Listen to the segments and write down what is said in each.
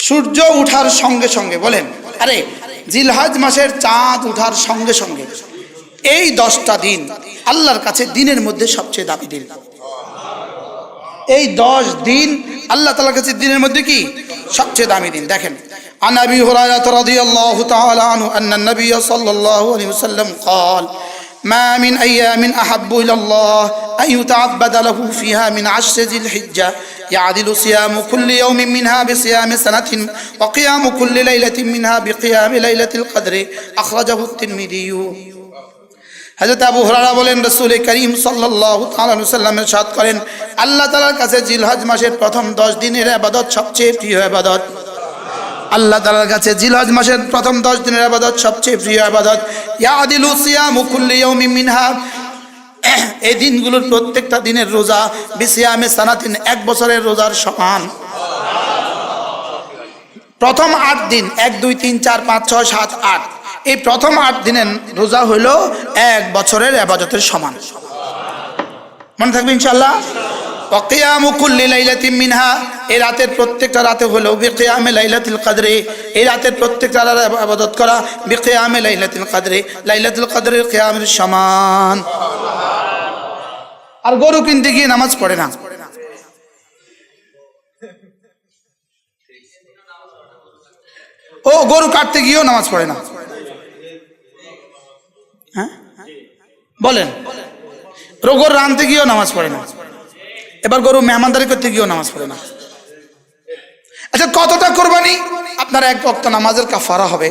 সূর্য উঠার সঙ্গে সঙ্গে, বলেন আরে জিলহজ মাসের চাঁদ উঠার সঙ্গে সঙ্গে এই 10টা দিন আল্লাহর কাছে দিনের মধ্যে সবচেয়ে দামি দিন। এই 10 দিন আল্লাহ তাআলার কাছে দিনের মধ্যে কি সবচেয়ে দামি দিন। দেখেন, আন আবি হুরায়রা রাদিয়াল্লাহু তাআলা আনহু আন্না নবী সাল্লাল্লাহু আলাইহি ওয়াসাল্লাম قال ما من أيام أحب إلى الله أن يتعبد له فيها من 10 ذي الحجة يعدل صيام كل يوم منها بصيام سنة وقيام كل ليلة منها بقيام ليلة القدر أخرجه الترمذي। হযরত আবু হুরায়রা বলেন, রাসূল করিম সাল্লাল্লাহু তাআলা আলাইহি ওয়াসাল্লাম ইরশাদ করেন, আল্লাহ তাআলার কাছে জিলহজ মাসের প্রথম 10 দিনের ইবাদত সবচেয়ে প্রিয় ইবাদত। আল্লাহ তাআলার কাছে জিলহজ মাসের প্রথম 10 দিনের ইবাদত সবচেয়ে প্রিয় ইবাদত। ইয়াদিলু সিয়ামু কুল্লি ইয়াউমিন মিনহা, এই দিনগুলোর প্রত্যেকটা দিনের রোজা বিসিয়ামে সানাতিন, 1 বছরের রোজার সমান। প্রথম 8 দিন 1 2 3 4 5 6 7 8, এই প্রথম 8 দিনের রোজা হলো 1 বছরের ইবাদতের সমান। মনে থাকবে ইনশাআল্লাহ। ওয়াকিয়ামু কুল্লি লাইলাতিন মিনহা, এই রাতের প্রত্যেকটা রাতে হলো বিকিয়ামে লাইলাতুল কদরে, এই রাতের প্রত্যেকটা রাতে ইবাদত করা বিকিয়ামে লাইলাতুল কদরে, লাইলাতুল কদরের কিয়ামের সমান। আর গরু কিনতে গিয়ে নামাজ পড়ে না, ও গরু কাটতে গিয়েও নামাজ পড়ে না। হ্যাঁ বলেন, গরু রানতে গিয়েও নামাজ পড়ে না, এবার গরু মেহমানদারি করতে গিয়েও নামাজ পড়ে না। আচ্ছা, কতটা কোরবানি আপনার 1 ওয়াক্ত নামাজের কাফারা হবে?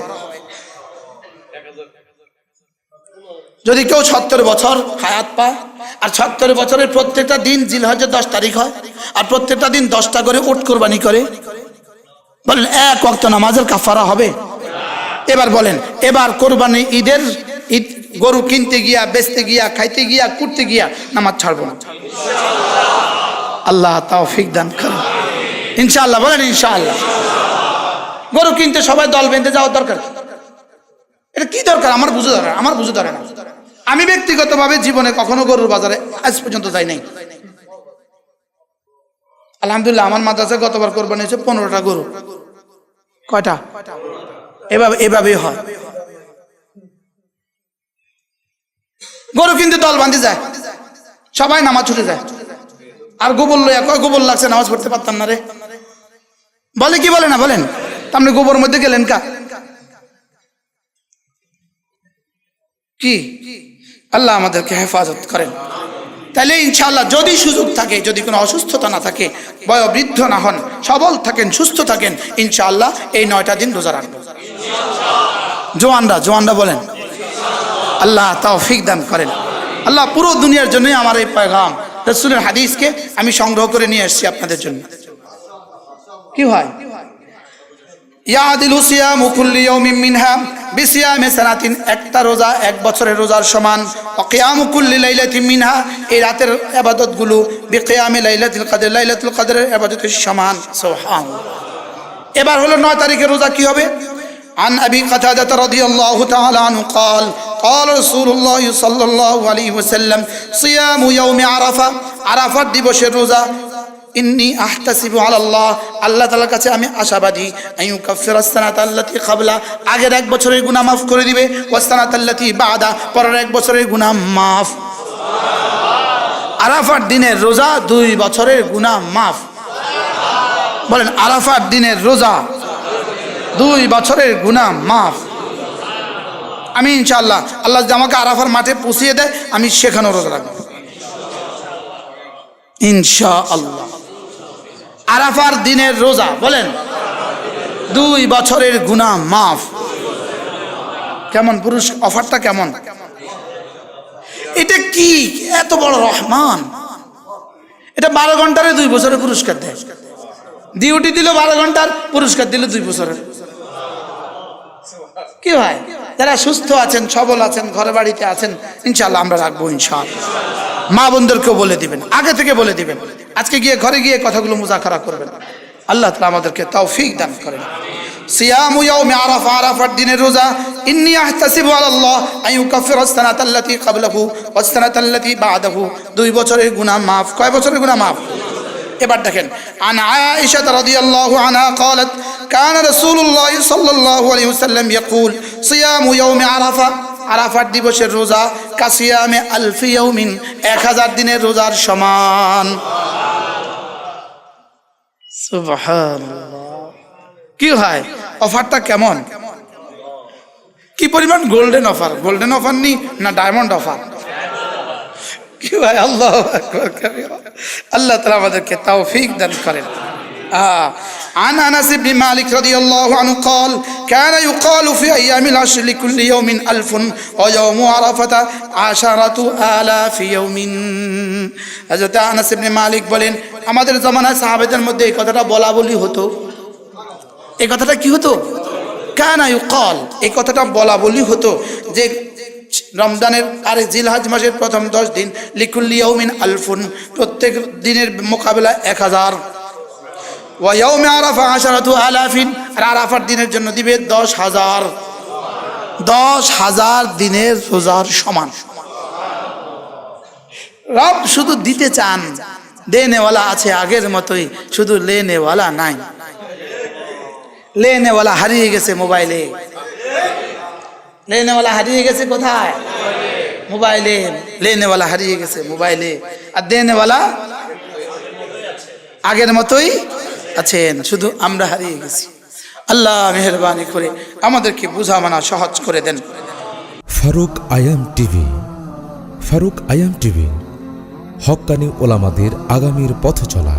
যদি কেউ 70 বছর হায়াত পায়, আর 70 বছরের প্রত্যেকটা দিন জিলহজের 10 তারিখ হয়, আর প্রত্যেকটা দিন 10টা করে উট কোরবানি করে, বলেন 1 ওয়াক্ত নামাজের কাফারা হবে? এবার বলেন, এবার কোরবানি ঈদের ঈদ গরু কিনতে গিয়া, বেচতে গিয়া, খাইতে গিয়া, কুটতে গিয়া নামাজ ছাড়বো না। আল্লাহ তৌফিক দান করুন ইনশাআল্লাহ। বলেন ইনশাআল্লাহ। গরু কিনতে সবাই দল বেঁধে যাওয়ার দরকার, এটা কি দরকার? আমার বুঝে ধরে না। আমি ব্যক্তিগতভাবে জীবনে কখনো গরুর বাজারে আজ পর্যন্ত যাই নাই। আলহামদুলিল্লাহ, আমার মাদ্রাসায় গতবার কোরবানি হয়েছে 15টা গরু। কয়টা? এভাবেই হয়। গরু কিনতে দল বাঁধে যায়, সবাই নামাজ ছুটে যায়, আর গোবর লইয়া কয় গোবর লাগছে, নামাজ পড়তে পারতাম না রে, বলে কি বলে না? বলেন, আপনি গোবর মধ্যে গেলেন কা কি? আল্লাহ আমাদেরকে হেফাজত করেন। তাহলে ইনশাআল্লাহ যদি সুযোগ থাকে, যদি কোনো অসুস্থতা না থাকে, বয়োবৃদ্ধ না হন, সবল থাকেন, সুস্থ থাকেন, ইনশাআল্লাহ এই 9টা দিন রোজা রাখবো। জোয়ানরা বলেন, আল্লাহ তৌফিক দান করেন। আল্লাহ পুরো দুনিয়ার জন্যই আমার এই পয়গাম, রাসূলের হাদিসকে আমি সংগ্রহ করে নিয়ে এসেছি আপনাদের জন্য। কি হয়? ইয়াদিলু সিয়ামু কুল্লি ইয়াউমিন মিনহা বিসিয়ামি সানাতিন, একটা রোজা 1 বছরের রোজার সমান। ওয়া কিয়ামু কুল্লি লাইলাতিন মিনহা, এই রাতের ইবাদতগুলো বিকিয়ামি লাইলাতুল কদর, লাইলাতুল কদরের ইবাদতের সমান। সুবহানাল্লাহ। এবার হলো 9 তারিখের রোজা কি হবে? আন আবি কাতাদা রাদিয়াল্লাহু তাআলা আনহু قال قال رسول الله صلى الله عليه وسلم صيام يوم عرفه, আরাফার দিবসের রোজা। ইন্নী আহতাসিবু আলাল্লাহ, আল্লাহ তাআলার কাছে আমি আশাবাদী, আইয়ুকাফিরাস সানাতাল্লাতী ক্বাবলা, আগের 1 বছরের গুনাহ মাফ করে দিবে, ওয়াস সানাতাল্লাতী বাদা, পরের 1 বছরের গুনাহ মাফ। আরাফার দিনের রোজা 2 বছরের গুনাহ মাফ। বলেন, আরাফার দিনের রোজা 2 বছরের গুনাহ মাফ। আমি ইনশাআল্লাহ, আল্লাহ যদি আমাকে আরাফার মাঠে পৌঁছিয়ে দেয়, আমি সেখানেও রোজা রাখবো ইনশাআল্লাহ। আরাফার দিনের রোজা, বলেন 2 বছরের গুনাহ মাফ। কেমন পুরুষ অফারটা কেমন? এটা কি এত বড় রহমান! এটা 12 ঘন্টারে 2 বছরের পুরস্কার দেয়। ডিউটি দিল 12 ঘন্টার, পুরস্কার দিল 2 বছরের। কি ভাই, যারা সুস্থ আছেন, সবল আছেন, ঘরে বাড়িতে আছেন, ইনশাআল্লাহ আমরা রাখবো ইনশাআল্লাহ। মা বোনদেরকেও বলে দিবেন, আগে থেকে বলে দিবেন, আজকে গিয়ে ঘরে গিয়ে কথাগুলো মুযাকারা করবেন। আল্লাহ তাআলা আমাদেরকে তৌফিক দান করেন। সিয়ামু ইয়াউমি আরাফা, আরাফার দিনের রোজা। ইন্নী আহতাসিবু আলাল্লাহ আইয়ুকাফিরাস সানাতাল্লাতী ক্বাবলাহু ওয়াস সানাতাল্লাতী বা'দাহু, 2 বছরের গুনাহ মাফ। কয় বছরের গুনাহ মাফ? এবার দেখেন, আন আয়েশা রাদিয়াল্লাহু আনহা قالت كان رسول الله صلى الله عليه وسلم يقول صيام يوم عرفه আরাফাত দিবসের রোজা কাসিয়ামে আলফি ইয়াউমিন 1000 দিনের রোজার সমান। সুবহানাল্লাহ। কি হয় অফারটা কেমন, কি পরিমাণ গোল্ডেন অফার, গোল্ডেন অফার নি না ডায়মন্ড অফার? কি ভাই, আল্লাহু আকবার কাবীরা। আল্লাহ তাআলা আমাদেরকে তৌফিক দান করেন। عن أنس بن مالك رضي الله عنه قال كان يقال في أيام العشر لكل يوم 1000 ويوم عرفة 10,000 يوم। হযরত আনাস ইবনে মালিক বলেন, আমাদের জামানায় সাহাবাদের মধ্যে এই কথাটা বলা বলি হতো। এই কথাটা কি হতো? কানা ইউকাল, এই কথাটা বলা বলি হতো যে রমজানের আর জিলহজ মাসের প্রথম 10 দিন লিকুল্লি ইয়াউমিন আলফুন, প্রত্যেক দিনের মোকাবেলা 1000, ওয়া ইয়াউমে আরাফা 10,000, আর আরাফার দিনের জন্য দিবে 10,000, 10,000 দিনের রোজার সমান। রব শুধু দিতে চান, দেনেওয়ালা আছে আগের মতোই, শুধু লেনেওয়ালা নাই। লেনেওয়ালা হারিয়ে গেছে মোবাইলে, লেনেওয়ালা হারিয়ে গেছে কোথায়? মোবাইলে। লেনেওয়ালা হারিয়ে গেছে মোবাইলে, আর দেনেওয়ালা আগের মতোই আছেন, শুধু আমরা হারিয়ে গেছি। আল্লাহ মেহেরবানি করে আমাদেরকে বুঝা মানা সহজ করে দেন। ফারুক আয়াম টিভি, ফারুক আয়াম টিভি, হক্কানি ওলামাদের আগামীর পথ চলা।